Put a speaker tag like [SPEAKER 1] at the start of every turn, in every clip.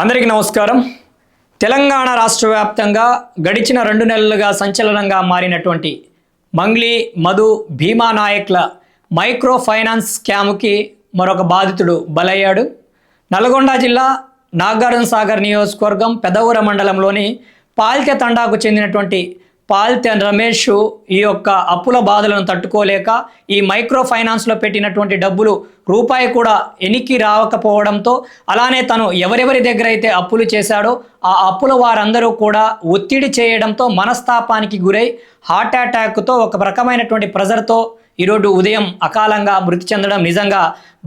[SPEAKER 1] అందరికీ నమస్కారం. తెలంగాణ రాష్ట్ర వ్యాప్తంగా గడిచిన 2 నెలలుగా సంచలనంగా మారినటువంటి మంగ్లీ మధు భీమా నాయక్ల మైక్రో ఫైనాన్స్ స్కామ్కి మరొక బాధితుడు బలయ్యాడు. నల్గొండ జిల్లా నాగార్జున సాగర్ నియోజకవర్గం పెదవూర మండలంలోని పాల్తె తండాకు చెందినటువంటి పాల్తె రమేష్ ఈ యొక్క అప్పుల బాధలను తట్టుకోలేక ఈ మైక్రో ఫైనాన్స్లో పెట్టినటువంటి డబ్బులు రూపాయి కూడా ఎనికి రావకపోవడంతో, అలానే తను ఎవరెవరి దగ్గర అయితే అప్పులు చేశాడో ఆ అప్పుల వారందరూ కూడా ఒత్తిడి చేయడంతో మనస్తాపానికి గురై హార్ట్ అటాక్తో ఒక రకమైనటువంటి ప్రెజర్తో ఈరోజు ఉదయం అకాలంగా మృతి చెందడం నిజంగా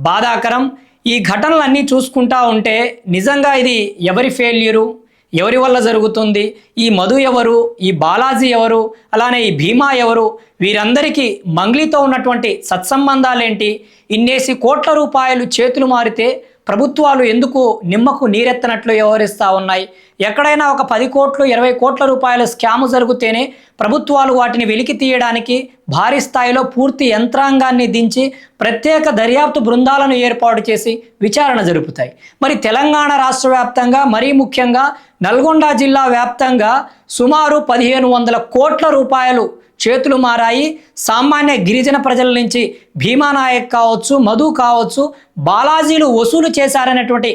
[SPEAKER 1] బాధాకరం. ఈ ఘటనలన్నీ చూసుకుంటా ఉంటే నిజంగా ఇది ఎవరి ఫెయిల్యూరు, ఎవరి వల్ల జరుగుతుంది, ఈ మధు ఎవరు, ఈ బాలాజీ ఎవరు, అలానే ఈ భీమా ఎవరు, వీరందరికీ మంగ్లీతో ఉన్నటువంటి సత్సంబంధాలేంటి, ఇన్నేసి కోట్ల రూపాయలు చేతులు మారితే ప్రభుత్వాలు ఎందుకు నిమ్మకు నీరెత్తనట్లు వ్యవహరిస్తూ ఉన్నాయి? ఎక్కడైనా ఒక 10 కోట్లు 20 కోట్ల రూపాయల స్కాము జరిగితేనే ప్రభుత్వాలు వాటిని వెలికి తీయడానికి భారీ స్థాయిలో పూర్తి యంత్రాంగాన్ని దించి ప్రత్యేక దర్యాప్తు బృందాలను ఏర్పాటు చేసి విచారణ జరుపుతాయి. మరి తెలంగాణ రాష్ట్ర వ్యాప్తంగా, మరీ ముఖ్యంగా నల్గొండ జిల్లా వ్యాప్తంగా సుమారు 1500 కోట్ల రూపాయలు చేతులు మారాయి. సామాన్య గిరిజన ప్రజల నుంచి భీమా నాయక్ కావచ్చు, మధు కావచ్చు, బాలాజీలు వసూలు చేశారనేటువంటి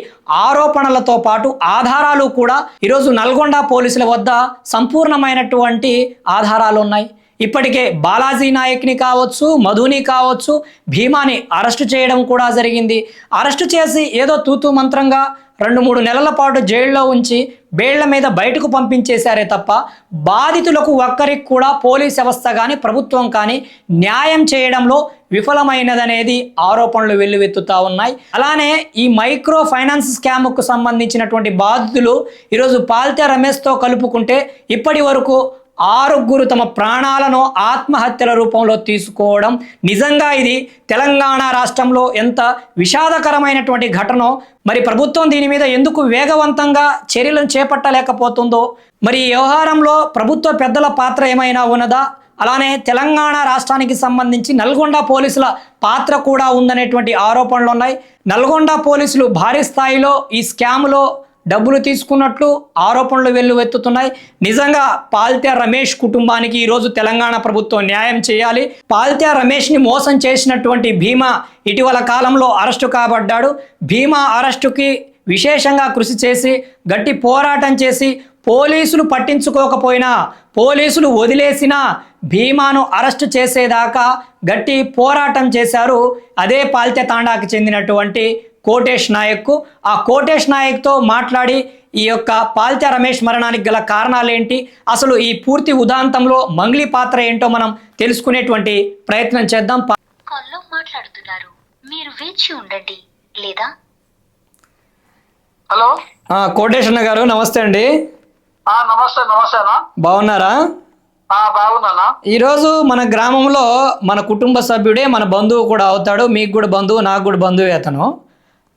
[SPEAKER 1] ఆరోపణలతో పాటు ఆధారాలు కూడా ఈరోజు నల్గొండ పోలీసుల వద్ద సంపూర్ణమైనటువంటి ఆధారాలు ఉన్నాయి. ఇప్పటికే బాలాజీ నాయక్ని కావచ్చు, మధుని కావచ్చు, భీమాని అరెస్టు చేయడం కూడా జరిగింది. అరెస్టు చేసి ఏదో తూతూ మంత్రంగా 2-3 నెలల పాటు జైల్లో ఉంచి బెయిళ్ల మీద బయటకు పంపించేశారే తప్ప బాధితులకు ఒక్కరికి కూడా పోలీస్ వ్యవస్థ కానీ ప్రభుత్వం కానీ న్యాయం చేయడంలో విఫలమైనదనేది ఆరోపణలు వెల్లువెత్తుతూ ఉన్నాయి. అలానే ఈ మైక్రో ఫైనాన్స్ స్కామ్కు సంబంధించినటువంటి బాధితులు ఈరోజు పాల్తె రమేష్తో కలుపుకుంటే ఇప్పటి వరకు 6 తమ ప్రాణాలను ఆత్మహత్యల రూపంలో తీసుకోవడం నిజంగా ఇది తెలంగాణ రాష్ట్రంలో ఎంత విషాదకరమైనటువంటి ఘటనో, మరి ప్రభుత్వం దీని మీద ఎందుకు వేగవంతంగా చర్యలను చేపట్టలేకపోతుందో, మరి ఈ వ్యవహారంలో ప్రభుత్వ పెద్దల పాత్ర ఏమైనా ఉన్నదా, అలానే తెలంగాణ రాష్ట్రానికి సంబంధించి నల్గొండ పోలీసుల పాత్ర కూడా ఉందనేటువంటి ఆరోపణలు ఉన్నాయి. నల్గొండ పోలీసులు భారీ స్థాయిలో ఈ స్కామ్లో డబ్బులు తీసుకున్నట్లు ఆరోపణలు వెల్లువెత్తుతున్నాయి. నిజంగా పాల్తె రమేష్ కుటుంబానికి ఈరోజు తెలంగాణ ప్రభుత్వం న్యాయం చేయాలి. పాల్తె రమేష్ని మోసం చేసినటువంటి భీమా ఇటీవల కాలంలో అరెస్టు కాబడ్డాడు. భీమా అరెస్టుకి విశేషంగా కృషి చేసి గట్టి పోరాటం చేసి పోలీసులు పట్టించుకోకపోయినా, పోలీసులు వదిలేసినా భీమాను అరెస్టు చేసేదాకా గట్టి పోరాటం చేశారు అదే పాల్తె తాండాకి చెందినటువంటి కోటేష్ నాయక్. ఆ కోటేష్ నాయక్తో మాట్లాడి ఈ యొక్క పాల్తె రమేష్ మరణానికి గల కారణాలేంటి, అసలు ఈ పూర్తి ఉదాంతంలో మంగ్లీ పాత్ర ఏంటో మనం తెలుసుకునేటువంటి ప్రయత్నం చేద్దాం.
[SPEAKER 2] కాల్లో మాట్లాడుతున్నారు, మీరు వేచి ఉండండి లేదా.
[SPEAKER 3] హలో,
[SPEAKER 1] కోటేష్ అన్న గారు నమస్తే అండి.
[SPEAKER 3] నమస్తే. నమస్తే అన్న,
[SPEAKER 1] బాగున్నారా?
[SPEAKER 3] బాగున్నానా.
[SPEAKER 1] ఈరోజు మన గ్రామంలో మన కుటుంబ సభ్యుడే, మన బంధువు కూడా అవుతాడు. మీకు కూడా బంధువు, నాకు కూడా బంధువు. అతను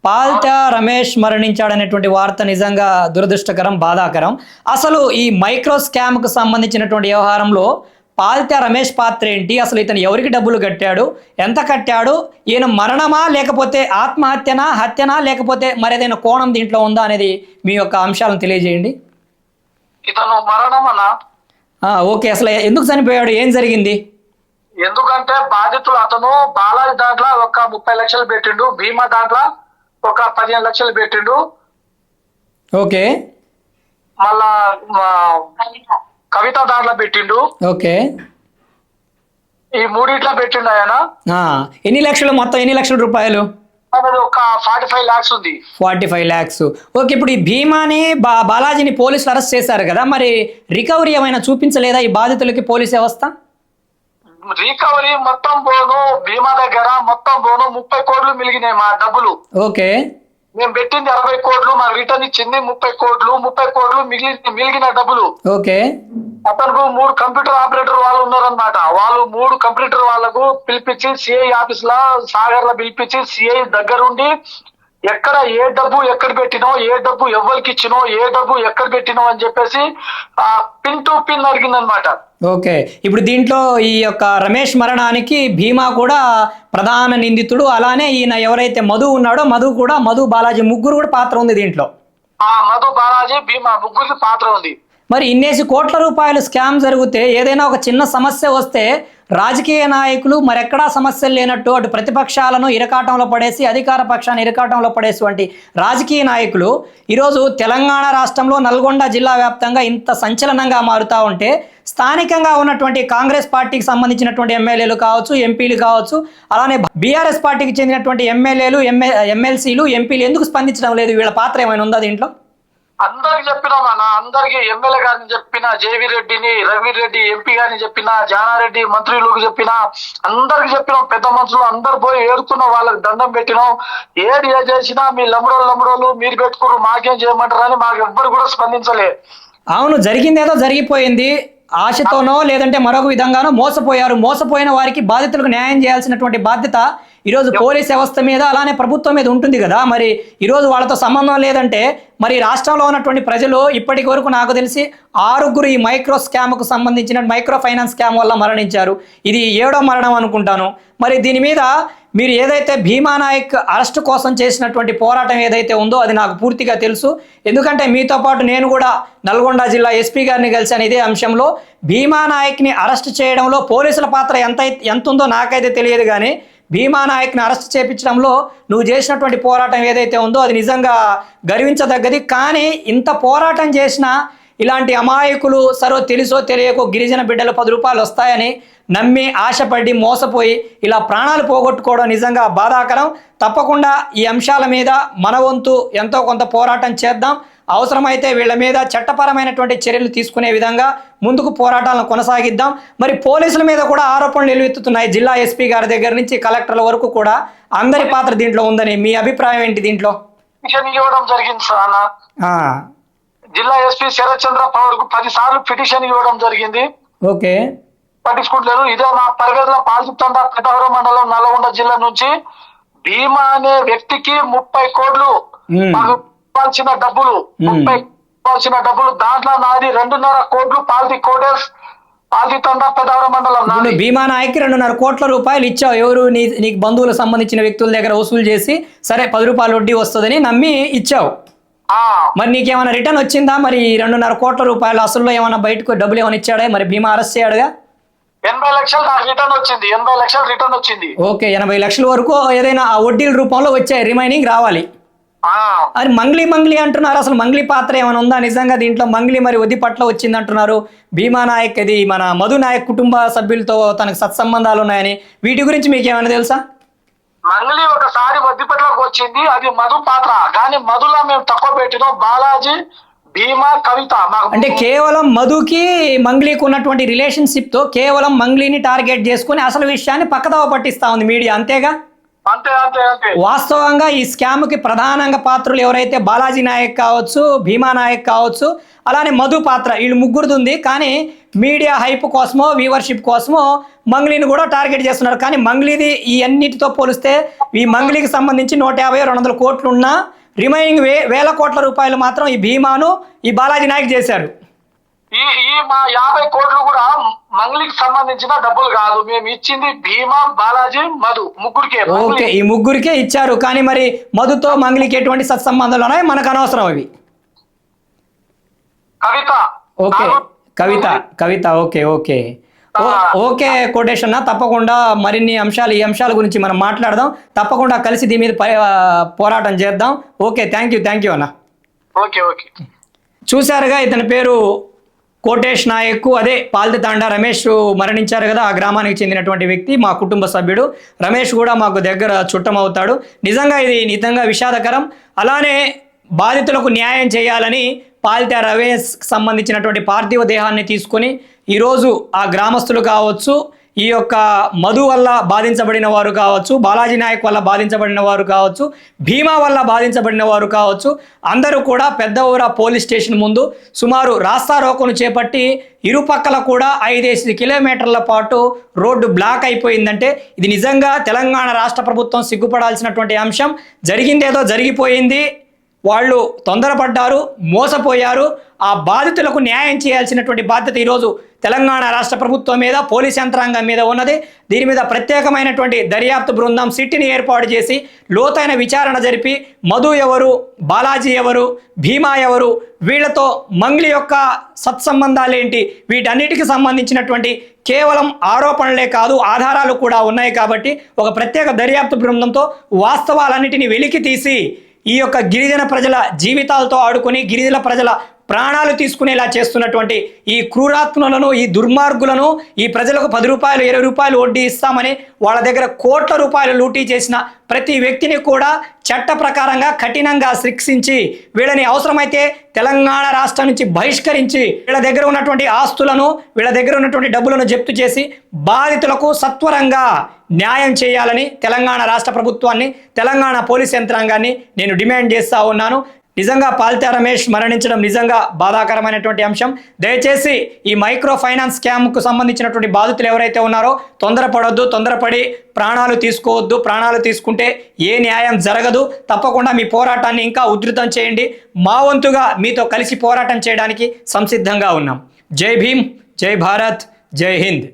[SPEAKER 1] పాల్తె రమేష్ మరణించాడనేటువంటి వార్త నిజంగా దురదృష్టకరం, బాధాకరం. అసలు ఈ మైక్రో స్కామ్కు సంబంధించినటువంటి వ్యవహారంలో పాల్తె రమేష్ పాత్ర ఏంటి, అసలు ఇతను ఎవరికి డబ్బులు కట్టాడు, ఎంత కట్టాడు, ఈయన మరణమా లేకపోతే ఆత్మహత్యనా, హత్యనా, లేకపోతే మరేదైనా కోణం దీంట్లో ఉందా అనేది మీ యొక్క అంశాలను తెలియజేయండి.
[SPEAKER 3] ఇతను మరణమనా?
[SPEAKER 1] ఓకే, అసలు ఎందుకు చనిపోయాడు, ఏం జరిగింది?
[SPEAKER 3] ఎందుకంటే బాధితులు అతను బాలాజీ దాంట్లో ఒక 30 లక్షలు పెట్టిండు, భీమా దాంట్లో ఒక 15 లక్షలు పెట్టిండు,
[SPEAKER 1] ఓకే,
[SPEAKER 3] మళ్ళా కవిత దాంట్లో పెట్టిండు,
[SPEAKER 1] ఓకే,
[SPEAKER 3] ఈ మూడిట్లో పెట్టిండు ఆయన.
[SPEAKER 1] ఎన్ని లక్షలు, మొత్తం ఎన్ని లక్షల రూపాయలు?
[SPEAKER 3] ఒక 45 లాక్స్ ఉంది.
[SPEAKER 1] 45 లాక్స్. ఓకే, ఇప్పుడు ఈ భీమాని బాలాజీని పోలీసులు అరెస్ట్ చేశారు కదా, మరి రికవరీ ఏమైనా చూపించలేదా ఈ బాధితులకి పోలీస్ వ్యవస్థ?
[SPEAKER 3] రికవరీ మొత్తం పోను, భీమా దగ్గర మొత్తం పోను 30 కోట్లు మిలిగినాయి మా డబ్బులు.
[SPEAKER 1] ఓకే,
[SPEAKER 3] మేము పెట్టింది 60 కోట్లు, మా రిటర్న్ ఇచ్చింది 30 కోట్లు. 30 కోట్లు మిగిలిన డబ్బులు.
[SPEAKER 1] ఓకే,
[SPEAKER 3] అతనికి 3 కంప్యూటర్ ఆపరేటర్ వాళ్ళు ఉన్నారనమాట. వాళ్ళు 3 కంప్యూటర్ వాళ్ళకు పిలిపించి సిఐ ఆఫీస్ లా సాగర్ లా పిలిపించి సిఐ దగ్గరుండి ఎక్కడ ఏ డబ్బు ఎక్కడ పెట్టినో, ఏ డబ్బు ఎవరికి ఇచ్చినో, ఏ డబ్బు ఎక్కడ పెట్టినో అని చెప్పేసి పిన్ టు పిన్ అడిగిందనమాట.
[SPEAKER 1] ఓకే, ఇప్పుడు దీంట్లో ఈ యొక్క రమేష్ మరణానికి భీమా కూడా ప్రధాన నిందితుడు. అలానే ఈయన ఎవరైతే మధు ఉన్నాడో, మధు బాలాజీ ముగ్గురు కూడా పాత్ర ఉంది దీంట్లో.
[SPEAKER 3] ఆ మధు, బాలాజీ, భీమా ముగ్గురికి పాత్ర ఉంది.
[SPEAKER 1] మరి ఇన్నేసి కోట్ల రూపాయలు స్కామ్ జరిగితే ఏదైనా ఒక చిన్న సమస్య వస్తే రాజకీయ నాయకులు మరెక్కడా సమస్యలు లేనట్టు అటు ప్రతిపక్షాలను ఇరకాటంలో పడేసి అధికార పక్షాన్ని ఇరకాటంలో పడేటువంటి రాజకీయ నాయకులు ఈరోజు తెలంగాణ రాష్ట్రంలో నల్గొండ జిల్లా వ్యాప్తంగా ఇంత సంచలనంగా మారుతూ ఉంటే స్థానికంగా ఉన్నటువంటి కాంగ్రెస్ పార్టీకి సంబంధించినటువంటి ఎమ్మెల్యేలు కావచ్చు, ఎంపీలు కావచ్చు, అలానే బీఆర్ఎస్ పార్టీకి చెందినటువంటి ఎమ్మెల్యేలు, ఎమ్మెల్సీలు, ఎంపీలు ఎందుకు స్పందించడం లేదు? వీళ్ళ పాత్ర ఏమైనా ఉందా దీంట్లో?
[SPEAKER 3] అందరికి చెప్పినామన్నా, అందరికి ఎమ్మెల్యే గారిని చెప్పిన, జేవి రెడ్డిని, రవి రెడ్డి ఎంపీ గారిని చెప్పిన, జానారెడ్డి మంత్రులకు చెప్పిన, అందరికి చెప్పినాం. పెద్ద మనుషులు అందరు పోయి ఏడుకున్నాం, వాళ్ళకి దండం పెట్టినాం. ఏది ఏ చేసినా మీ లమ్మడోళ్ళు మీరు పెట్టుకోరు, మాకేం చేయమంటారని మాకు ఎవ్వరు కూడా స్పందించలే.
[SPEAKER 1] అవును, జరిగిందేదో జరిగిపోయింది. ఆశతోనో లేదంటే మరొక విధంగానో మోసపోయిన వారికి బాధితులకు న్యాయం చేయాల్సినటువంటి బాధ్యత ఈరోజు పోలీస్ వ్యవస్థ మీద అలానే ప్రభుత్వం మీద ఉంటుంది కదా. మరి ఈరోజు వాళ్ళతో సంబంధం లేదంటే మరి రాష్ట్రంలో ఉన్నటువంటి ప్రజలు ఇప్పటి వరకు నాకు తెలిసి 6 ఈ మైక్రో స్కామ్కు సంబంధించిన మైక్రో ఫైనాన్స్ స్కామ్ వల్ల మరణించారు. ఇది 7వ మరణం అనుకుంటాను. మరి దీని మీద మీరు ఏదైతే భీమా నాయక్ అరెస్ట్ కోసం చేసినటువంటి పోరాటం ఏదైతే ఉందో అది నాకు పూర్తిగా తెలుసు. ఎందుకంటే మీతో పాటు నేను కూడా నల్గొండ జిల్లా ఎస్పీ గారిని కలిసాను ఇదే అంశంలో. భీమా నాయక్ని అరెస్ట్ చేయడంలో పోలీసుల పాత్ర ఎంత ఉందో నాకైతే తెలియదు, కానీ భీమా నాయక్ని అరెస్ట్ చేయించడంలో నువ్వు చేసినటువంటి పోరాటం ఏదైతే ఉందో అది నిజంగా గర్వించదగ్గది. కానీ ఇంత పోరాటం చేసినా ఇలాంటి అమాయకులు తెలుసో తెలియకో గిరిజన బిడ్డలు 10 రూపాయలు వస్తాయని నమ్మి ఆశపడి మోసపోయి ఇలా ప్రాణాలు పోగొట్టుకోవడం నిజంగా బాధాకరం. తప్పకుండా ఈ అంశాల మీద మన వంతు ఎంతో కొంత పోరాటం చేద్దాం. అవసరమైతే వీళ్ళ మీద చట్టపరమైనటువంటి చర్యలు తీసుకునే విధంగా ముందుకు పోరాటాలను కొనసాగిద్దాం. మరి పోలీసుల మీద కూడా ఆరోపణలు వెలువెత్తుతున్నాయి. జిల్లా ఎస్పీ గారి దగ్గర నుంచి కలెక్టర్ల వరకు కూడా అందరి పాత్ర దీంట్లో ఉందని మీ అభిప్రాయం ఏంటి దీంట్లో?
[SPEAKER 3] ఇవ్వడం జరిగింది సార్. జిల్లా ఎస్పీ శరత్ చంద్ర పవర్ కు 10 సార్లు పిటిషన్ ఇవ్వడం జరిగింది.
[SPEAKER 1] ఓకే,
[SPEAKER 3] పట్టించుకుంటలేరు. ఇదే మా పరిగెల పాల్చితండ పెద్దవరం మండలం నల్గొండ జిల్లా నుంచి భీమా అనే వ్యక్తికి 30 కోట్లు ఇవ్వాల్సిన డబ్బులు, 30 ఇవ్వాల్సిన డబ్బులు, దాంట్లో నాది 2.5 కోట్లు పాల్చితండ పెద్దవరం మండలం నాది.
[SPEAKER 1] భీమా నాయక్ 2.5 కోట్ల రూపాయలు ఇచ్చావు. ఎవరు? నీకు బంధువులకు సంబంధించిన వ్యక్తుల దగ్గర వసూలు చేసి సరే 10 రూపాయలు వడ్డీ వస్తుందని నమ్మి ఇచ్చావు. మరి నీకేమైనా రిటర్న్ వచ్చిందా? మరి 2.5 కోట్ల రూపాయలు అసలు ఏమైనా బయటకు డబ్బులు ఏమైనా ఇచ్చాడా? మరి భీమా అరెస్ట్ చేయడుగా?
[SPEAKER 3] 80 లక్షలు రిటర్న్ వచ్చింది. 80 లక్షలు రిటర్న్ వచ్చింది.
[SPEAKER 1] ఓకే, 80 లక్షల వరకు ఏదైనా ఆ వడ్డీల రూపంలో వచ్చాయి, రిమైనింగ్ రావాలి. అది మంగ్లీ అంటున్నారు. అసలు మంగ్లీ పాత్ర ఏమైనా ఉందా నిజంగా దీంట్లో? మంగ్లీ మరి వడ్డీ పట్ల వచ్చింది అంటున్నారు. భీమా నాయక్ ఇది మన మధు నాయక్ కుటుంబ సభ్యులతో తనకు సత్సంబంధాలు ఉన్నాయని, వీటి గురించి మీకు ఏమైనా తెలుసా?
[SPEAKER 3] మంగ్లీ ఒకసారి వడ్డీపట్లకు వచ్చింది, అది మధు పాత్ర. కానీ మధులో మేము తక్కువ పెట్టినాం. బాలాజీ, భీమా, కవిత.
[SPEAKER 1] అంటే కేవలం మధుకి మంగ్లీకి ఉన్నటువంటి రిలేషన్షిప్ తో కేవలం మంగ్లీని టార్గెట్ చేసుకుని అసలు విషయాన్ని పక్కదోవ పట్టిస్తా ఉంది మీడియా, అంతేగా?
[SPEAKER 3] అంతే.
[SPEAKER 1] వాస్తవంగా ఈ స్కామ్ కి ప్రధానంగా పాత్రలు ఎవరైతే బాలాజీ నాయక్ కావచ్చు, భీమా నాయక్ కావచ్చు, అలానే మధు పాత్ర, వీళ్ళు ముగ్గురుది ఉంది. కానీ మీడియా హైప్ కోసమో వ్యూవర్షిప్ కోసమో మంగ్లీని కూడా టార్గెట్ చేస్తున్నారు. కానీ మంగ్లీది ఈ అన్నిటితో పోలిస్తే ఈ మంగ్లీకి సంబంధించి 150-200 కోట్లు ఉన్నా రిమైనింగ్ 1000 కోట్ల రూపాయలు మాత్రం ఈ భీమాను ఈ బాలాజీ నాయక్ చేశారు.
[SPEAKER 3] ఈ మా 50 కోట్లు కూడా మంగ్లీకి సంబంధించిన డబ్బులు కాదు. మేము ఇచ్చింది భీమా, బాలాజీ, మధు ముగ్గురికే.
[SPEAKER 1] ఓకే, ఈ ముగ్గురికే ఇచ్చారు. కానీ మరి మధుతో మంగ్లీకి ఎటువంటి సత్సంబంధాలు ఉన్నాయి మనకు అనవసరం అవి.
[SPEAKER 3] కవిత.
[SPEAKER 1] ఓకే, కవిత. ఓకే కోటేష్ అన్న, తప్పకుండా మరిన్ని ఈ అంశాల గురించి మనం మాట్లాడదాం. తప్పకుండా కలిసి దీని మీద పోరాటం చేద్దాం. ఓకే, థ్యాంక్ యూ అన్న.
[SPEAKER 3] ఓకే.
[SPEAKER 1] చూశారుగా, ఇతని పేరు కోటేష్ నాయక్. అదే పాల్తితాండ రమేష్ మరణించారు కదా, ఆ గ్రామానికి చెందినటువంటి వ్యక్తి, మా కుటుంబ సభ్యుడు. రమేష్ కూడా మాకు దగ్గర చుట్టం అవుతాడు. నిజంగా ఇది నిజంగా విషాదకరం. అలానే బాధితులకు న్యాయం చేయాలని పాల్తా రమేష్ సంబంధించినటువంటి పార్థివ దేహాన్ని తీసుకొని ఈరోజు ఆ గ్రామస్తులు కావచ్చు, ఈ యొక్క మధు వల్ల బాధించబడిన వారు కావచ్చు, బాలాజీ నాయక్ వల్ల బాధించబడిన వారు కావచ్చు, భీమా వల్ల బాధించబడిన వారు కావచ్చు, అందరూ కూడా పెద్దఊర పోలీస్ స్టేషన్ ముందు సుమారు రాస్తారోకోను చేపట్టి ఇరుపక్కల కూడా 5-5 కిలోమీటర్ల పాటు రోడ్డు బ్లాక్ అయిపోయిందంటే ఇది నిజంగా తెలంగాణ రాష్ట్ర ప్రభుత్వం సిగ్గుపడాల్సినటువంటి అంశం. జరిగిందేదో జరిగిపోయింది. వాళ్ళు తొందరపడ్డారు, మోసపోయారు. ఆ బాధితులకు న్యాయం చేయాల్సినటువంటి బాధ్యత ఈరోజు తెలంగాణ రాష్ట్ర ప్రభుత్వం మీద, పోలీస్ యంత్రాంగం మీద ఉన్నది. దీని మీద ప్రత్యేకమైనటువంటి దర్యాప్తు బృందం సిట్టిని ఏర్పాటు చేసి లోతైన విచారణ జరిపి మధు ఎవరు, బాలాజీ ఎవరు, భీమా ఎవరు, వీళ్లతో మంగ్లీ యొక్క సత్సంబంధాలేంటి, వీటన్నిటికి సంబంధించినటువంటి కేవలం ఆరోపణలే కాదు ఆధారాలు కూడా ఉన్నాయి. కాబట్టి ఒక ప్రత్యేక దర్యాప్తు బృందంతో వాస్తవాలన్నిటిని వెలికి తీసి ఈ యొక్క గిరిజన ప్రజల జీవితాలతో ఆడుకొని గిరిజన ప్రజల ప్రాణాలు తీసుకునేలా చేస్తున్నటువంటి ఈ క్రూరాత్మలను, ఈ దుర్మార్గులను, ఈ ప్రజలకు 10 రూపాయలు 20 రూపాయలు వడ్డీ ఇస్తామని వాళ్ళ దగ్గర కోట్ల రూపాయలు లూటీ చేసిన ప్రతి వ్యక్తిని కూడా చట్ట ప్రకారంగా కఠినంగా శిక్షించి వీళ్ళని అవసరమైతే తెలంగాణ రాష్ట్రం నుంచి బహిష్కరించి వీళ్ళ దగ్గర ఉన్నటువంటి ఆస్తులను, వీళ్ళ దగ్గర ఉన్నటువంటి డబ్బులను జప్తు చేసి బాధితులకు సత్వరంగా న్యాయం చేయాలని తెలంగాణ రాష్ట్ర ప్రభుత్వాన్ని, తెలంగాణ పోలీస్ యంత్రాంగాన్ని నేను డిమాండ్ చేస్తూ ఉన్నాను. నిజంగా పాల్తా రమేష్ మరణించడం నిజంగా బాధాకరమైనటువంటి అంశం. దయచేసి ఈ మైక్రో ఫైనాన్స్ స్కామ్కు సంబంధించినటువంటి బాధితులు ఎవరైతే ఉన్నారో తొందరపడొద్దు, తొందరపడి ప్రాణాలు తీసుకోవద్దు. ప్రాణాలు తీసుకుంటే ఏ న్యాయం జరగదు. తప్పకుండా మీ పోరాటాన్ని ఇంకా ఉధృతం చేయండి. మా వంతుగా మీతో కలిసి పోరాటం చేయడానికి సంసిద్ధంగా ఉన్నాం. జై భీమ్, జై భారత్, జై హింద్.